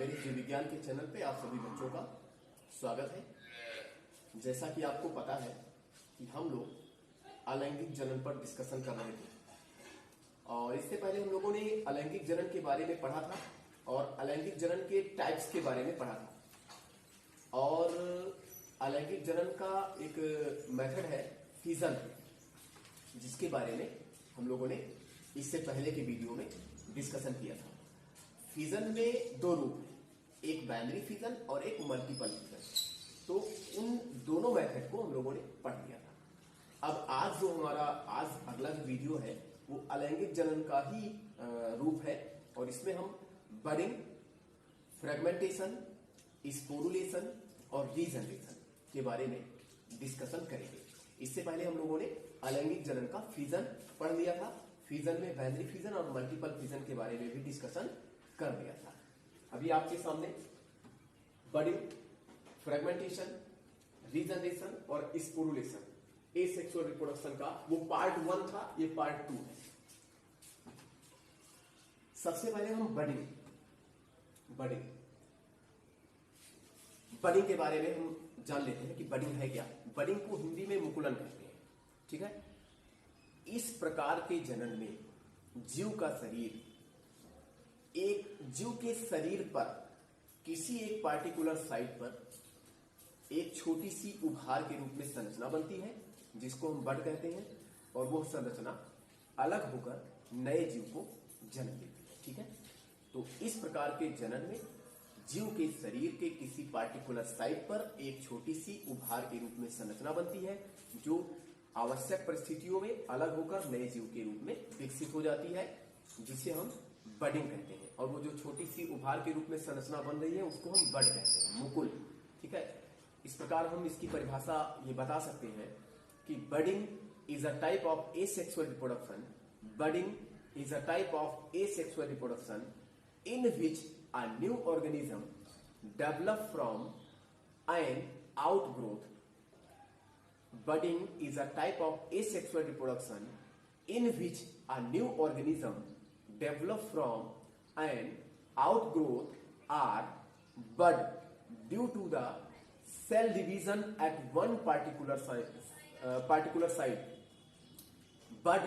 मेरे जीव विज्ञान के चैनल पे आप सभी बच्चों का स्वागत है। जैसा कि आपको पता है कि हम लोग अलैंगिक जनन पर डिस्कशन कर रहे थे और इससे पहले हम लोगों ने अलैंगिक जनन के बारे में पढ़ा था और अलैंगिक जनन के टाइप्स के बारे में पढ़ा था। और अलैंगिक जनन का एक मेथड है फिजन, जिसके बारे में हम लोगों ने इससे पहले के वीडियो में डिस्कशन किया था। फिजन में दो रूप हैं, एक बाइनरी फिजन और एक मल्टीपल फिजन। तो उन दोनों मेथड को हम लोगों ने पढ़ लिया था। अब आज जो हमारा अगला जो वीडियो है वो अलैंगिक जनन का ही रूप है और इसमें हम बडिंग, फ्रेगमेंटेशन, स्पोरुलेशन और रीजनरेशन के बारे में डिस्कशन करेंगे। इससे पहले हम लोगों ने अलैंगिक जनन का फिजन पढ़ लिया था। फिजन में बाइनरी फिजन और मल्टीपल फिजन के बारे में भी डिस्कशन कर दिया था। अभी आपके सामने बडिंग, फ्रेगमेंटेशन, रीजनरेशन और स्पोरुलेशन, एसेक्सुअल रिप्रोडक्शन का वो पार्ट 1 था, ये पार्ट 2 है। सबसे पहले हम बडिंग के बारे में हम जान लेते हैं कि बडिंग है क्या। बडिंग को हिंदी में मुकुलन कहते हैं, ठीक है। इस प्रकार के जनन में जीव का शरीर, एक जीव के शरीर पर किसी एक पार्टिकुलर साइट पर एक छोटी सी उभार के रूप में संरचना बनती है जिसको हम बड कहते हैं और वो संरचना अलग होकर नए जीव को जन्म देती है, ठीक है। तो इस प्रकार के जनन में जीव के शरीर के किसी पार्टिकुलर साइट पर एक छोटी सी उभार के रूप में संरचना बनती है जो आवश्यक परिस्थितियों में अलग होकर नए जीव के रूप में विकसित हो जाती है, जिसे हम बडिंग कहते हैं। और वो जो छोटी सी उभार के रूप में संरचना बन रही है उसको हम बड कहते हैं, मुकुल, ठीक है। इस प्रकार हम इसकी परिभाषा ये बता सकते हैं कि budding is a type of asexual reproduction. Budding is a type of asexual reproduction in which a new organism develop from an outgrowth. Budding is a type of asexual reproduction in which a new organism develop from an outgrowth or bud due to the cell division at one particular site. Bud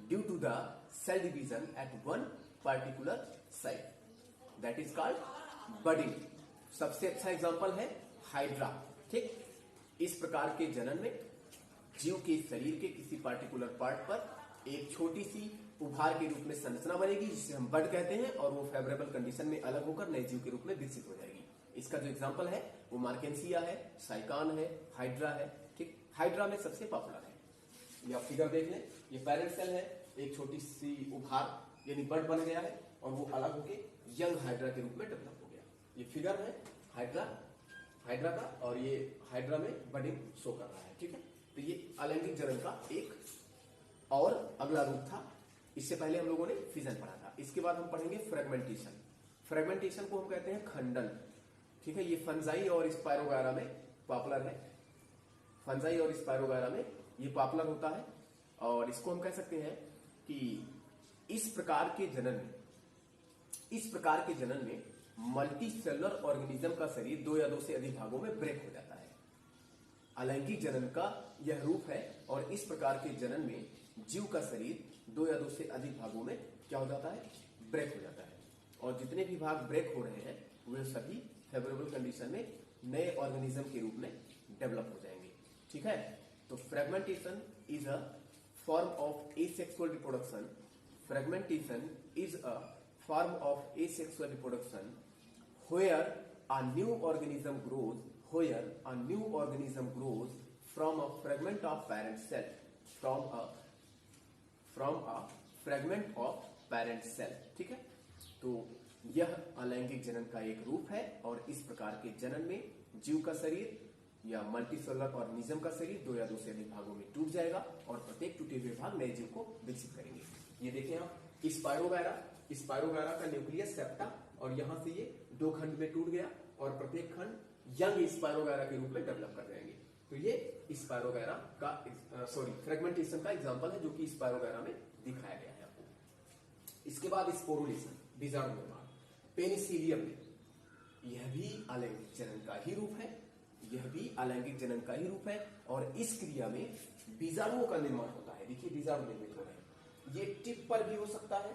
due to the cell division at one particular site. That is called budding. सबसे अच्छा example है hydra, ठीक। इस प्रकार के जनन में जीव के शरीर के किसी पार्टिकुलर पार्ट पर एक छोटी सी उभार के रूप में संरचना बनेगी जिसे हम बड कहते हैं और वो फेवरेबल कंडीशन में अलग होकर नए जीव के रूप में विकसित हो जाएगी। इसका जो एग्जांपल है वो मार्केंसिया है, साइकान है, हाइड्रा है, ठीक। हाइड्रा में सबसे पॉपुलर है। ये आप फिगर देख लें, ये पेरेंट सेल है, एक छोटी सी उभार यानी बड बन गया है और वो अलग होके यंग हाइड्रा के रूप में डेवलप हो गया। ये फिगर है हाइड्रा का और ये हाइड्रा में बडिंग शो कर रहा है, ठीक है। तो ये अलैंगिक जनन का एक और अगला रूप था। इससे पहले हम लोगों ने फिजन पढ़ा था। इसके बाद हम पढ़ेंगे फ्रेगमेंटेशन। फ्रेगमेंटेशन को हम कहते हैं खंडन, ठीक है। ये फंजाई और स्पायरोगायरा में पॉपुलर है। फंजाई और स्पायरोगायरा में ये पॉपुलर होता है और इसको हम कह सकते हैं कि इस प्रकार के जनन में मल्टी सेलुलर ऑर्गेनिज्म का शरीर 2 या 2 से अधिक भागों में ब्रेक हो जाता है। अलैंगिक जनन का यह रूप है और इस प्रकार के जनन में जीव का शरीर 2 या 2 से अधिक भागों में क्या हो जाता है, ब्रेक हो जाता है। और जितने भी भाग ब्रेक हो रहे हैं वे सभी फेवरेबल कंडीशन में नए ऑर्गेनिज्म के रूप में डेवलप हो जाएंगे, ठीक है। तो fragmentation is a form of asexual reproduction. Fragmentation is a form of asexual reproduction where a new organism grows from a fragment of parent cell, from a fragment of parent cell, ठीक है। तो यह अलैंगिक जनन का एक रूप है और इस प्रकार के जनन में जीव का शरीर या मल्टीसेलुलर ऑर्गेनिज्म का शरीर 2 या 2 से अधिक भागों में टूट जाएगा और प्रत्येक टूटे हुए भाग नए जीव को विकसित करेंगे। ये देखें आप, स्पायरोगायरा का न्यूक्लियस सेप्टा और यहां से ये 2 खंड में टूट गया और प्रत्येक खंड यंग स्पायरोगायरा के रूप में डेवलप कर जाएंगे। तो ये स्पायरोगायरा का फ्रेगमेंटेशन का एग्जांपल है जो कि स्पायरोगायरा में दिखाया गया है आपको। इसके बाद स्पोरुलेशन, बीजाणु निर्माण। पेनिसिलियम में यह भी अलैंगिक जनन का ही रूप है, यह भी अलैंगिक जनन का ही रूप है। और इस क्रिया में बीजाणुओं का निर्माण होता है। देखिए बीजाणु निर्मित हो रहे हैं। ये टिप पर भी हो सकता है,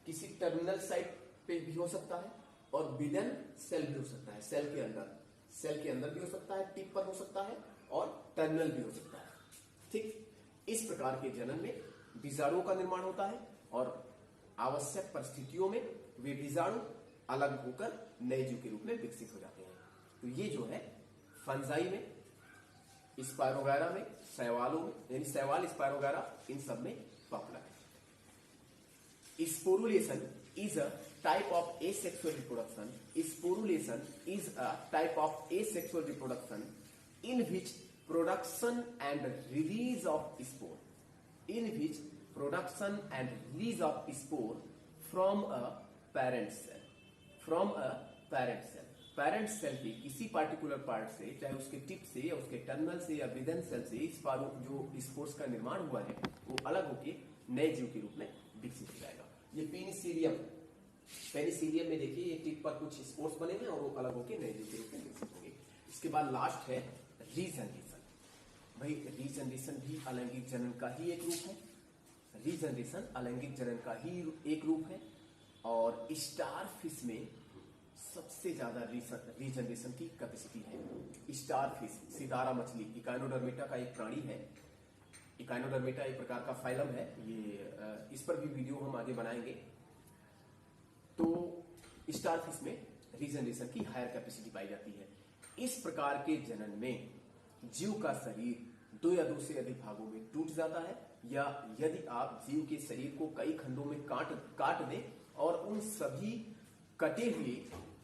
किसी टर्मिनल साइट पे भी हो सकता है, और विदन सेल भी हो सकता है, सेल के अंदर भी हो सकता है, टिप पर हो सकता है और टर्मिनल भी हो सकता है। ठीक, इस प्रकार के जनन में बीजाणुओं का निर्माण होता है और आवश्यक परिस्थितियों में वे बीजाणु अलग होकर नए जीव के रूप में विकसित हो जाते हैं। तो ये जो है फंजाई में, स्पायरोगैरा में, शैवालों में, यानी शैवाल, स्पायरोगैरा, इन सब में पॉपुलर है। Sporulation is a type of asexual reproduction. Sporulation is a type of asexual reproduction in which production and release of spore, from a parent cell, parent cell के किसी पार्टिकुलर पार्ट से, चाहे उसके tip से या उसके terminal से या विदन सेल से, इस जो स्पोर्स का निर्माण हुआ है वो अलग होके नए जीव के रूप में विकसित हो जाएगा। ये पेनिसिलियम में देखिए ये टिप पर कुछ स्पोर्स बने हैं और वो अलग होके नए जीव के रूप में विकसित होंगे। इसके बाद लास्ट है रीजनरेशन। भाई रीजनरेशन भी अलैंगिक जनन का ही एक रूप है। रीजनरेशन अलैंगिक जनन का ही एक रूप है। और स्टार फिश में सबसे ज्यादा रीजनरेशन की कैपेसिटी है। स्टार फिश, सितारा मछली, इकाइनोडर्मेटा का एक प्राणी है। इकाइनोडर्मेटा एक प्रकार का फाइलम है। ये इस पर भी वीडियो हम आगे बनाएंगे। तो स्टार फिश में रीजनरेशन की हायर कैपेसिटी पाई जाती है। इस प्रकार के जनन में जीव का शरीर 2 या 2 से अधिक भागों में टूट जाता है, या यदि आप जीव के शरीर को कई खंडों में काट दें और उन सभी कटे हुए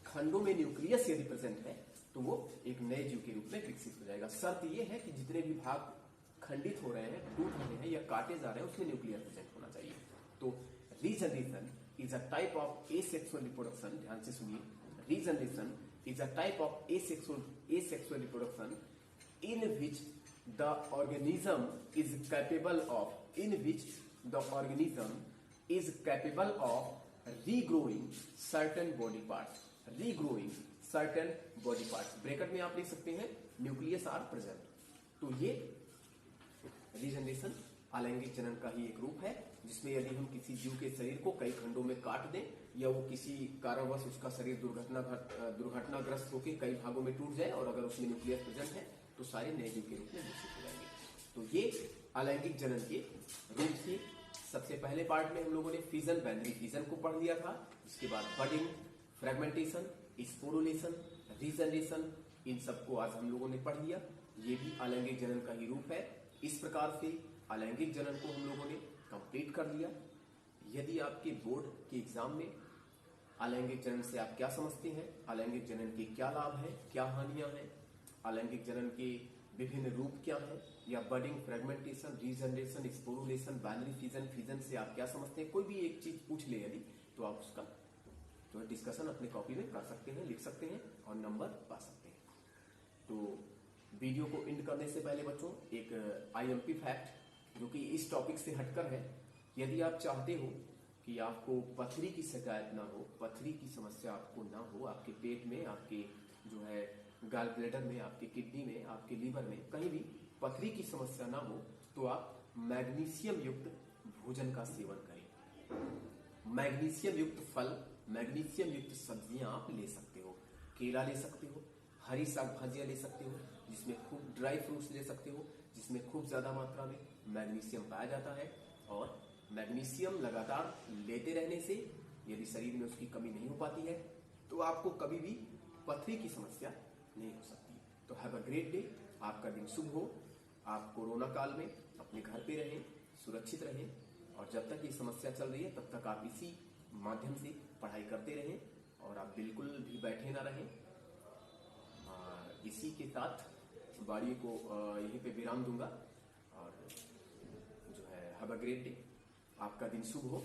खंडों में न्यूक्लियस यदि प्रेजेंट है तो वो एक नए जीव के रूप में विकसित हो जाएगा। शर्त ये है कि जितने भी भाग खंडित हो रहे हैं, टूट रहे हैं या काटे जा रहे हैं, उसमें न्यूक्लियस प्रेजेंट होना चाहिए। तो regeneration is a type of asexual reproduction, ध्यान से सुनिए, regeneration is a type of asexual reproduction in which the organism is capable of regrowing certain body parts, bracket में आप लिख सकते हैं न्यूक्लियस आर प्रेजेंट। तो ये रीजनरेशन अलैंगिक जनन का ही एक रूप है, जिसमें यदि हम किसी जीव के शरीर को कई खंडों में काट दें या वो किसी कारणवश उसका शरीर दुर्घटनाग्रस्त होकर कई भागों में टूट जाए और अगर उसमें न्यूक्लियस प्रेजेंट है तो सारे नए जीव के रूप में विकसित हो जाएंगे। तो ये अलैंगिक जनन के रूप थे। सबसे पहले पार्ट में हम लोगों ने फिजन, बाइनरी फिजन को पढ़ लिया था। इसके बाद बडिंग, फ्रेगमेंटेशन, स्पोरुलेशन, रीजनरेशन, इन सबको आज हम लोगों ने पढ़ लिया। ये भी अलैंगिक जनन का ही रूप है। इस प्रकार से अलैंगिक जनन को हम लोगों ने कंप्लीट कर लिया। यदि आपके बोर्ड के एग्जाम में अलैंगिक जनन से आप क्या समझते हैं, अलैंगिक जनन के क्या लाभ हैं, क्या हानियां हैं, अलैंगिक जनन के विभिन्न रूप क्या हैं, या budding, fragmentation, regeneration, sporulation, binary fission से आप क्या समझते हैं, कोई भी एक चीज पूछ ले यदि, तो आप उसका जो है डिस्कशन अपने कॉपी में कर सकते हैं, लिख सकते हैं और नंबर पा सकते हैं। तो वीडियो को एंड करने से पहले बच्चों एक IMP फैक्ट जो कि इस टॉपिक से हटकर है। यदि आप चाहते हो कि आपको पथरी की शिकायत ना हो, पथरी की समस्या आपको ना हो, आपके पेट में, आपके जो है गॉल ब्लैडर में, आपके किडनी में, आपके लीवर में, कहीं भी पथरी की समस्या ना हो, तो आप मैग्नीशियम युक्त भोजन का सेवन करें। मैग्नीशियम युक्त फल, मैग्नीशियम युक्त सब्जियां आप ले सकते हो। केला ले सकते हो, हरी शाक भाजियां ले सकते हो, जिसमें खूब ड्राई फ्रूट्स ले सकते हो, जिसमें खूब ज्यादा मात्रा में मैग्नीशियम पाया जाता है। और मैग्नीशियम लगातार लेते रहने से यदि शरीर में उसकी कमी नहीं हो पाती है तो आपको कभी भी पथरी की समस्या नहीं हो सकती। तो हैव अ ग्रेट डे, आपका दिन शुभ हो। आप कोरोना काल में अपने घर पे रहें, सुरक्षित रहें, और जब तक ये समस्या चल रही है तब तक आप इसी माध्यम से पढ़ाई करते रहें और आप बिल्कुल भी बैठे ना रहें। इसी के साथ वाणी को यहीं पे विराम दूंगा और जो है हैव अ ग्रेट डे, आपका दिन शुभ हो।